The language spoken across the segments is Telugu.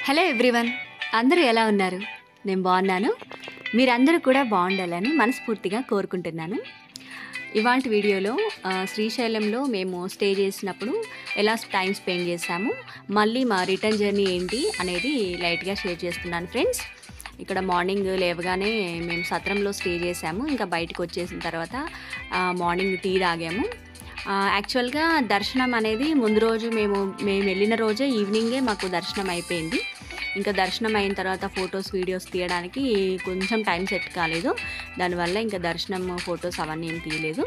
హలో ఎవ్రీవన్, అందరూ ఎలా ఉన్నారు? నేను బాగున్నాను. మీరందరూ కూడా బాగుండాలని మనస్ఫూర్తిగా కోరుకుంటున్నాను. ఇవాళ వీడియోలో శ్రీశైలంలో మేము స్టే చేసినప్పుడు ఎలా టైం స్పెండ్ చేసాము, మళ్ళీ మా రిటర్న్ జర్నీ ఏంటి అనేది లైట్గా షేర్ చేస్తున్నాను ఫ్రెండ్స్. ఇక్కడ మార్నింగ్ లేవగానే మేము సత్రంలో స్టే చేసాము. ఇంకా బయటకు వచ్చేసిన తర్వాత మార్నింగ్ టీ తాగాము. యాక్చువల్గా దర్శనం అనేది ముందు రోజు మేము వెళ్ళిన రోజే ఈవినింగే మాకు దర్శనం అయిపోయింది. ఇంకా దర్శనం అయిన తర్వాత ఫొటోస్ వీడియోస్ తీయడానికి కొంచెం టైం సెట్ కాలేదు. దానివల్ల ఇంకా దర్శనం ఫొటోస్ అవన్నీ ఏం తీయలేదు.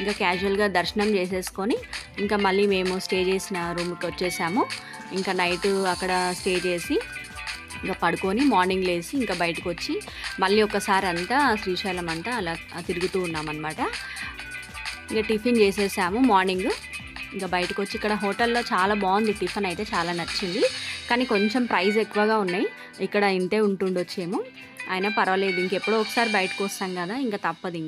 ఇంకా క్యాజువల్గా దర్శనం చేసేసుకొని ఇంకా మళ్ళీ మేము స్టే చేసిన రూమ్కి వచ్చేసాము. ఇంకా నైట్ అక్కడ స్టే చేసి ఇంకా పడుకొని మార్నింగ్ లేసి ఇంకా బయటకు వచ్చి మళ్ళీ ఒకసారి అంతా శ్రీశైలం అంతా అలా తిరుగుతూ ఉన్నామన్నమాట. ఇంకా టిఫిన్ చేసేసాము మార్నింగ్. ఇంకా బయటకు వచ్చి ఇక్కడ హోటల్లో చాలా బాగుంది, టిఫిన్ అయితే చాలా నచ్చింది. కానీ కొంచెం ప్రైస్ ఎక్కువగా ఉన్నాయి. ఇక్కడ ఇంతే ఉంటుండొచ్చేమో, అయినా పర్వాలేదు. ఇంకెప్పుడో ఒకసారి బయటకు వస్తాం కదా, ఇంకా తప్పదు.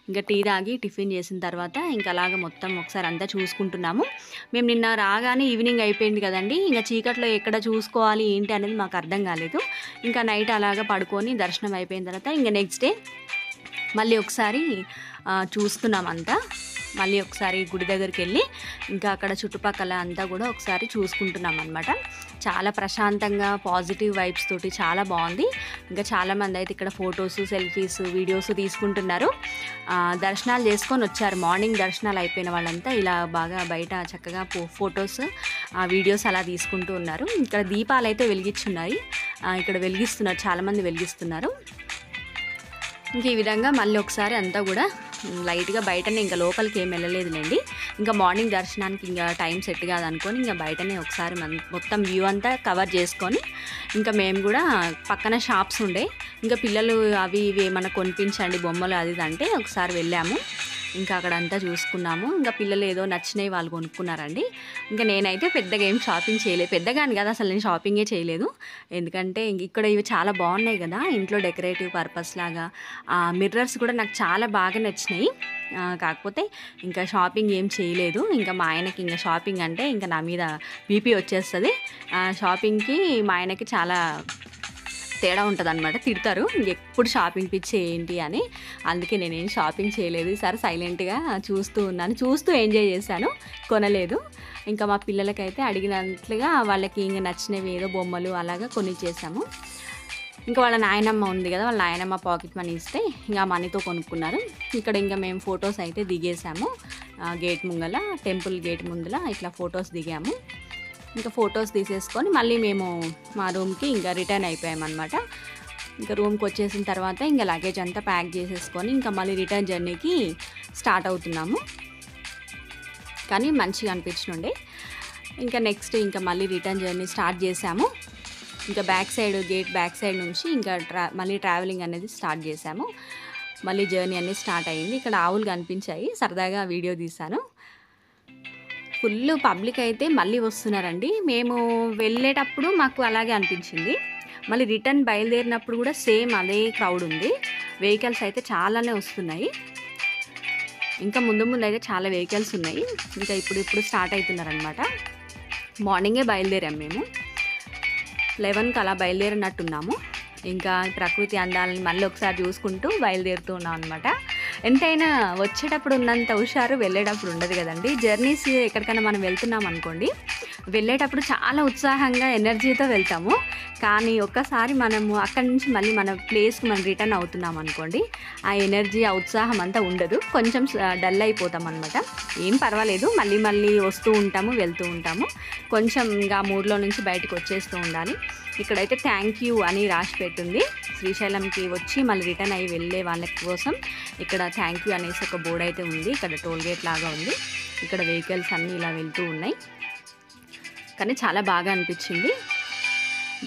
ఇంకా టీ తాగి టిఫిన్ చేసిన తర్వాత ఇంకా అలాగ మొత్తం ఒకసారి అంతా చూసుకుంటున్నాము. మేము నిన్న రాగానే ఈవినింగ్ అయిపోయింది కదండి. ఇంకా చీకట్లో ఎక్కడ చూసుకోవాలి ఏంటి అనేది మాకు అర్థం కాలేదు. ఇంకా నైట్ అలాగ పడుకొని దర్శనం అయిపోయిన తర్వాత ఇంకా నెక్స్ట్ డే మళ్ళీ ఒకసారి చూస్తున్నామంతా. మళ్ళీ ఒకసారి గుడి దగ్గరికి వెళ్ళి ఇంకా అక్కడ చుట్టుపక్కల అంతా కూడా ఒకసారి చూసుకుంటున్నాం అనమాట. చాలా ప్రశాంతంగా పాజిటివ్ వైబ్స్ తోటి చాలా బాగుంది. ఇంకా చాలామంది అయితే ఇక్కడ ఫొటోస్, సెల్ఫీస్, వీడియోస్ తీసుకుంటున్నారు. దర్శనాలు చేసుకొని వచ్చారు. మార్నింగ్ దర్శనాలు అయిపోయిన వాళ్ళంతా ఇలా బాగా బయట చక్కగా ఫొటోస్, వీడియోస్ అలా తీసుకుంటూ ఉన్నారు. ఇక్కడ దీపాలు అయితే వెలిగించున్నాయి, ఇక్కడ వెలిగిస్తున్నారు, చాలామంది వెలిగిస్తున్నారు. ఇంక ఈ విధంగా మళ్ళీ ఒకసారి అంతా కూడా లైట్గా బయటనే, ఇంకా లోపలికి ఏం వెళ్ళలేదులేండి. ఇంకా మార్నింగ్ దర్శనానికి ఇంకా టైం సెట్ కాదనుకొని ఇంకా బయటనే ఒకసారి మొత్తం వ్యూ అంతా కవర్ చేసుకొని ఇంకా మేము కూడా పక్కన షాప్స్ ఉండే, ఇంకా పిల్లలు అవి ఇవి ఏమన్నా కొనిపించండి బొమ్మలు అది అంటే ఒకసారి వెళ్ళాము. ఇంకా అక్కడంతా చూసుకున్నాము. ఇంకా పిల్లలు ఏదో నచ్చినవి వాళ్ళు కొనుక్కున్నారండి. ఇంకా నేనైతే పెద్దగా ఏం షాపింగ్ చేయలేదు, పెద్దగాని కదా అసలు నేను షాపింగే చేయలేదు. ఎందుకంటే ఇక్కడ ఇవి చాలా బాగున్నాయి కదా, ఇంట్లో డెకరేటివ్ పర్పస్ లాగా. మిర్రర్స్ కూడా నాకు చాలా బాగా నచ్చినాయి. కాకపోతే ఇంకా షాపింగ్ ఏం చేయలేదు. ఇంకా మా ఆయనకి ఇంకా షాపింగ్ అంటే ఇంకా నా మీద బీపీ వచ్చేస్తుంది. షాపింగ్కి మా ఆయనకి చాలా తేడా ఉంటుంది అనమాట, తిడతారు ఎప్పుడు షాపింగ్ పిచ్చి ఏంటి అని. అందుకే నేనేం షాపింగ్ చేయలేదు. ఈసారి సైలెంట్గా చూస్తూ ఉన్నాను, చూస్తూ ఎంజాయ్ చేశాను, కొనలేదు. ఇంకా మా పిల్లలకైతే అడిగినట్లుగా వాళ్ళకి ఇంకా నచ్చినవి ఏదో బొమ్మలు అలాగా కొనిచ్చేసాము. ఇంకా వాళ్ళ నాయనమ్మ ఉంది కదా, వాళ్ళ నాయనమ్మ పాకెట్ మనీ ఇస్తే ఇంకా మనీతో కొనుక్కున్నారు. ఇక్కడ ఇంకా మేము ఫొటోస్ అయితే దిగేసాము. గేట్ ముంగల, టెంపుల్ గేట్ ముందల ఇట్లా ఫొటోస్ దిగాము. ఇంకా ఫొటోస్ తీసేసుకొని మళ్ళీ మేము మా రూమ్కి ఇంకా రిటర్న్ అయిపోయామన్నమాట. ఇంకా రూమ్కి వచ్చేసిన తర్వాత ఇంకా లగేజ్ అంతా ప్యాక్ చేసేసుకొని ఇంకా మళ్ళీ రిటర్న్ జర్నీకి స్టార్ట్ అవుతున్నాము. కానీ మంచిగా అనిపించుండే. ఇంకా నెక్స్ట్ ఇంకా మళ్ళీ రిటర్న్ జర్నీ స్టార్ట్ చేసాము. ఇంకా గేట్ బ్యాక్ సైడ్ నుంచి ఇంకా మళ్ళీ ట్రావెలింగ్ అనేది స్టార్ట్ చేసాము. మళ్ళీ జర్నీ అనేది స్టార్ట్ అయ్యింది. ఇక్కడ ఆవులు కనిపించాయి, సరదాగా వీడియో తీశాను. ఫుల్ పబ్లిక్ అయితే మళ్ళీ వస్తున్నారండి. మేము వెళ్ళేటప్పుడు మాకు అలాగే అనిపించింది. మళ్ళీ రిటర్న్ బయలుదేరినప్పుడు కూడా సేమ్ అదే క్రౌడ్ ఉంది. వెహికల్స్ అయితే చాలానే వస్తున్నాయి. ఇంకా ముందు అయితే చాలా వెహికల్స్ ఉన్నాయి. ఇంకా ఇప్పుడు స్టార్ట్ అవుతున్నారనమాట. మార్నింగే బయలుదేరాము మేము, 11కి అలా బయలుదేరినట్టున్నాము. ఇంకా ప్రకృతి అందాలని మళ్ళీ ఒకసారి చూసుకుంటూ బయలుదేరుతూ ఉన్నాం అనమాట. ఎంతైనా వచ్చేటప్పుడు ఉన్నంత హుషారు వెళ్ళేటప్పుడు ఉండదు కదండి. జర్నీస్ ఎక్కడికైనా మనం వెళ్తున్నాం అనుకోండి, వెళ్ళేటప్పుడు చాలా ఉత్సాహంగా ఎనర్జీతో వెళ్తాము. కానీ ఒక్కసారి మనము అక్కడి నుంచి మళ్ళీ మన ప్లేస్కి మనం రిటర్న్ అవుతున్నాం అనుకోండి, ఆ ఎనర్జీ, ఆ ఉత్సాహం అంతా ఉండదు, కొంచెం డల్ అయిపోతాం అనమాట. ఏం పర్వాలేదు, మళ్ళీ వస్తూ ఉంటాము, వెళ్తూ ఉంటాము. కొంచెం ఇంకా మూడ్లో నుంచి బయటకు వచ్చేస్తూ ఉండాలి. ఇక్కడైతే థ్యాంక్ యూ అని రాసి పెట్టుంది. శ్రీశైలంకి వచ్చి మళ్ళీ రిటర్న్ అయ్యి వెళ్ళే వాళ్ళ కోసం ఇక్కడ థ్యాంక్ యూ అనేసి ఒక బోర్డు అయితే ఉంది. ఇక్కడ టోల్ గేట్ లాగా ఉంది. ఇక్కడ వెహికల్స్ అన్నీ ఇలా వెళ్తూ ఉన్నాయి. కానీ చాలా బాగా అనిపించింది.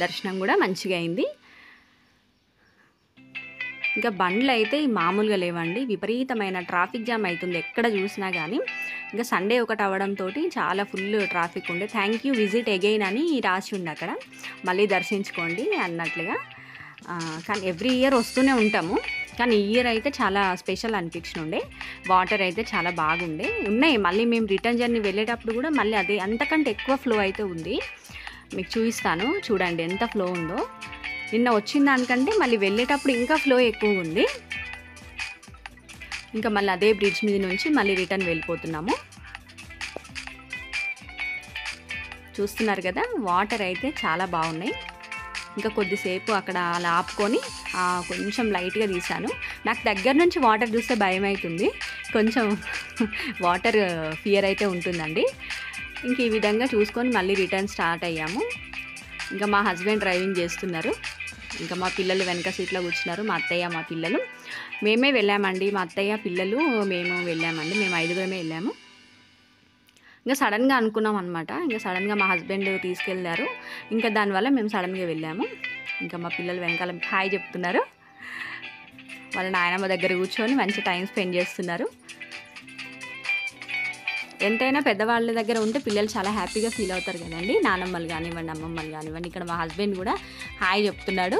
దర్శనం కూడా మంచిగా అయింది. ఇంకా బండ్లు అయితే మామూలుగా లేవండి, విపరీతమైన ట్రాఫిక్ జామ్ అవుతుంది ఎక్కడ చూసినా కానీ. ఇంకా సండే ఒకటి అవ్వడంతో చాలా ఫుల్ ట్రాఫిక్ ఉండే. థ్యాంక్ యూ, విజిట్ అగైన్ అని రాసి ఉంది అక్కడ, మళ్ళీ దర్శించుకోండి అన్నట్లుగా. కానీ ఎవ్రీ ఇయర్ వస్తూనే ఉంటాము, కానీ ఈ ఇయర్ అయితే చాలా స్పెషల్ అనిపించుండే. వాటర్ అయితే చాలా బాగుండే ఉన్నాయి. మళ్ళీ మేము రిటర్న్ జర్నీ వెళ్ళేటప్పుడు కూడా మళ్ళీ అదే అంతకంటే ఎక్కువ ఫ్లో అయితే ఉంది. మీకు చూపిస్తాను. చూడండి ఎంత ఫ్లో ఉందో. నిన్న వచ్చిన దానికంటే మళ్ళీ వెళ్ళేటప్పుడు ఇంకా ఫ్లో ఎక్కువ ఉంది. ఇంకా మళ్ళీ అదే బ్రిడ్జ్ మీద నుంచి మళ్ళీ రిటర్న్ వెళ్ళిపోతున్నాము. చూస్తున్నారు కదా, వాటర్ అయితే చాలా బాగున్నాయి. ఇంకా కొద్దిసేపు అక్కడ అలా ఆపుకొని కొంచెం లైట్గా తీసాను. నాకు దగ్గర నుంచి వాటర్ చూస్తే భయం అవుతుంది, కొంచెం వాటర్ ఫియర్ అయితే ఉంటుందండి. ఇంక ఈ విధంగా చూసుకొని మళ్ళీ రిటర్న్ స్టార్ట్ అయ్యాము. ఇంకా మా హస్బెండ్ డ్రైవింగ్ చేస్తున్నారు, ఇంకా మా పిల్లలు వెనక సీట్లో కూర్చున్నారు. మా అత్తయ్య మా పిల్లలు మేమే వెళ్ళామండి. మా అత్తయ్య పిల్లలు మేము వెళ్ళామండి. మేము 5గురమే వెళ్ళాము. ఇంకా సడన్గా అనుకున్నాం అనమాట. ఇంకా సడన్గా మా హస్బెండ్ తీసుకెళ్ళారు. ఇంకా దానివల్ల మేము సడన్గా వెళ్ళాము. ఇంకా మా పిల్లలు వెనకాల హాయ్ చెప్తున్నారు. వాళ్ళ నాయనమ్మ దగ్గర కూర్చొని మంచి టైం స్పెండ్ చేస్తున్నారు. ఎంతైనా పెద్దవాళ్ళ దగ్గర ఉంటే పిల్లలు చాలా హ్యాపీగా ఫీల్ అవుతారు కదండి. నానమ్మలు కానివ్వండి, అమ్మమ్మలు కానివ్వండి. ఇక్కడ మా హస్బెండ్ కూడా హాయ్ చెప్తున్నాడు.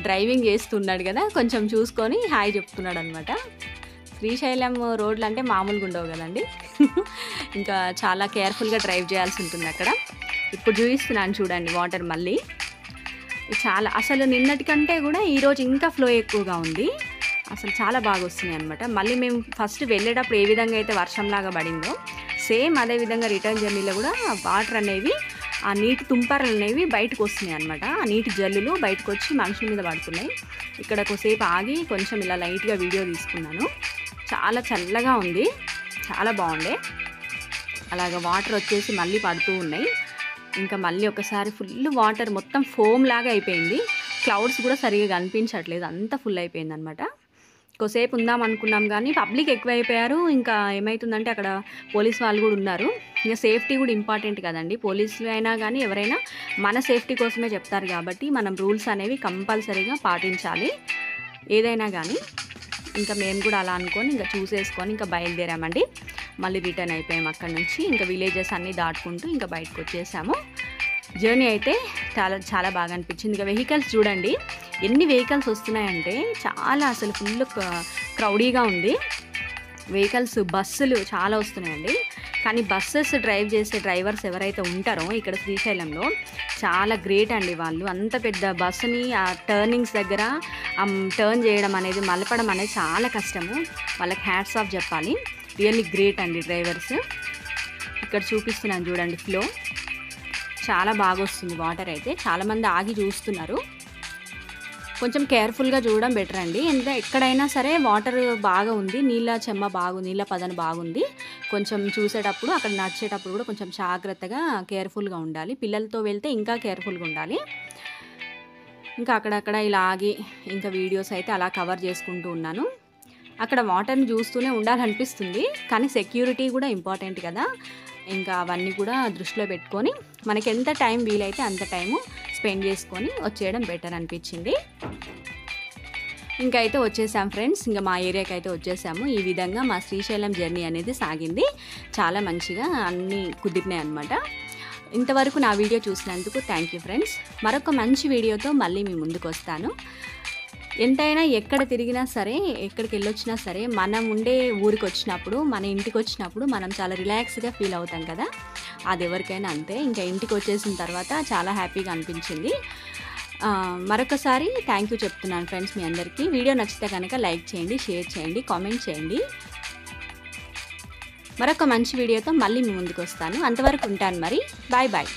డ్రైవింగ్ చేస్తున్నాడు కదా, కొంచెం చూసుకొని హాయ్ చెప్తున్నాడు అనమాట. శ్రీశైలం రోడ్లు అంటే మామూలుగా ఉండవు కదండి. ఇంకా చాలా కేర్ఫుల్గా డ్రైవ్ చేయాల్సి ఉంటుంది అక్కడ. ఇప్పుడు చూపిస్తున్నాను చూడండి వాటర్ మళ్ళీ. చాలా అసలు నిన్నటికంటే కూడా ఈరోజు ఇంకా ఫ్లో ఎక్కువగా ఉంది. అసలు చాలా బాగా వస్తున్నాయి అనమాట. మళ్ళీ మేము ఫస్ట్ వెళ్ళేటప్పుడు ఏ విధంగా అయితే వర్షంలాగా పడిందో సేమ్ అదే విధంగా రిటర్న్ జర్నీలో కూడా వాటర్ అనేవి, ఆ నీటి తుంపరలు అనేవి బయటకు వస్తున్నాయి అనమాట. ఆ నీటి జల్లులు బయటకు వచ్చి మనుషుల మీద పడుతున్నాయి. ఇక్కడ కొద్దిసేపు ఆగి కొంచెం ఇలా లైట్గా వీడియో తీసుకున్నాను. చాలా చల్లగా ఉంది, చాలా బాగుండే. అలాగ వాటర్ వచ్చేసి మళ్ళీ పడుతూ ఉన్నాయి. ఇంకా మళ్ళీ ఒకసారి ఫుల్ వాటర్ మొత్తం ఫోమ్ లాగా అయిపోయింది. క్లౌడ్స్ కూడా సరిగా కనిపించట్లేదు, అంత ఫుల్ అయిపోయింది అనమాట. కొద్దిసేపు ఉందాం అనుకున్నాం కానీ పబ్లిక్ ఎక్కువ అయిపోయారు. ఇంకా ఏమవుతుందంటే అక్కడ పోలీస్ వాళ్ళు కూడా ఉన్నారు. ఇంకా సేఫ్టీ కూడా ఇంపార్టెంట్ కదండి. పోలీసులు అయినా కానీ ఎవరైనా మన సేఫ్టీ కోసమే చెప్తారు కాబట్టి మనం రూల్స్ అనేవి కంపల్సరీగా పాటించాలి ఏదైనా కానీ. ఇంకా మేము కూడా అలా అనుకొని ఇంకా చూసేసుకొని ఇంకా బయలుదేరామండి. మళ్ళీ రిటర్న్ అయిపోయాము అక్కడ నుంచి. ఇంకా విలేజెస్ అన్నీ దాటుకుంటూ ఇంకా బయటకు వచ్చేసాము. జర్నీ అయితే చాలా బాగా అనిపించింది. ఇంకా వెహికల్స్ చూడండి ఎన్ని వెహికల్స్ వస్తున్నాయంటే చాలా, అసలు ఫుల్ క్రౌడీగా ఉంది. వెహికల్స్ బస్సులు చాలా వస్తున్నాయండి. కానీ బస్సెస్ డ్రైవ్ చేసే డ్రైవర్స్ ఎవరైతే ఉంటారో ఇక్కడ శ్రీశైలంలో చాలా గ్రేట్ అండి. వాళ్ళు అంత పెద్ద బస్సుని ఆ టర్నింగ్స్ దగ్గర టర్న్ చేయడం అనేది, మలపడం అనేది చాలా కష్టము. వాళ్ళకి హ్యాట్స్ ఆఫ్ చెప్పాలి. రియల్లీ గ్రేట్ అండి డ్రైవర్స్. ఇక్కడ చూపిస్తున్నాను చూడండి ఫ్లో, చాలా బాగా వస్తుంది వాటర్ అయితే. చాలామంది ఆగి చూస్తున్నారు. కొంచెం కేర్ఫుల్గా చూడడం బెటర్ అండి. ఎక్కడైనా సరే వాటర్ బాగా ఉంది, నీళ్ళ పదన బాగుంది. కొంచెం చూసేటప్పుడు అక్కడ నడిచేటప్పుడు కూడా కొంచెం జాగ్రత్తగా కేర్ఫుల్గా ఉండాలి. పిల్లలతో వెళ్తే ఇంకా కేర్ఫుల్గా ఉండాలి. ఇంకా అక్కడక్కడ ఇలా ఆగి ఇంకా వీడియోస్ అయితే అలా కవర్ చేసుకుంటూ ఉన్నాను. అక్కడ వాటర్ని చూస్తూనే ఉండాలనిపిస్తుంది, కానీ సెక్యూరిటీ కూడా ఇంపార్టెంట్ కదా. ఇంకా అవన్నీ కూడా దృష్టిలో పెట్టుకొని మనకి ఎంత టైం వీలైతే అంత టైము స్పెండ్ చేసుకొని వచ్చేయడం బెటర్ అనిపించింది. ఇంకా అయితే వచ్చేసాం ఫ్రెండ్స్. ఇంకా మా ఏరియాకి అయితే వచ్చేసాము. ఈ విధంగా మా శ్రీశైలం జర్నీ అనేది సాగింది. చాలా మంచిగా అన్నీ కుదిరినాయి అనమాట. ఇంతవరకు నా వీడియో చూసినందుకు థ్యాంక్ యూ ఫ్రెండ్స్. మరొక మంచి వీడియోతో మళ్ళీ మీ ముందుకు వస్తాను. ఎంతైనా ఎక్కడ తిరిగినా సరే, ఎక్కడికి వెళ్ళొచ్చినా సరే, మనం ఉండే ఊరికి వచ్చినప్పుడు, మన ఇంటికి వచ్చినప్పుడు మనం చాలా రిలాక్స్గా ఫీల్ అవుతాం కదా. అది ఎవరికైనా అంతే. ఇంకా ఇంటికి వచ్చేసిన తర్వాత చాలా హ్యాపీగా అనిపించింది. మరొకసారి థ్యాంక్ యూ చెప్తున్నాను ఫ్రెండ్స్ మీ అందరికీ. వీడియో నచ్చితే కనుక లైక్ చేయండి, షేర్ చేయండి, కామెంట్ చేయండి. మరొక మంచి వీడియోతో మళ్ళీ మీ ముందుకు వస్తాను. అంతవరకు ఉంటాను మరి. Bye bye.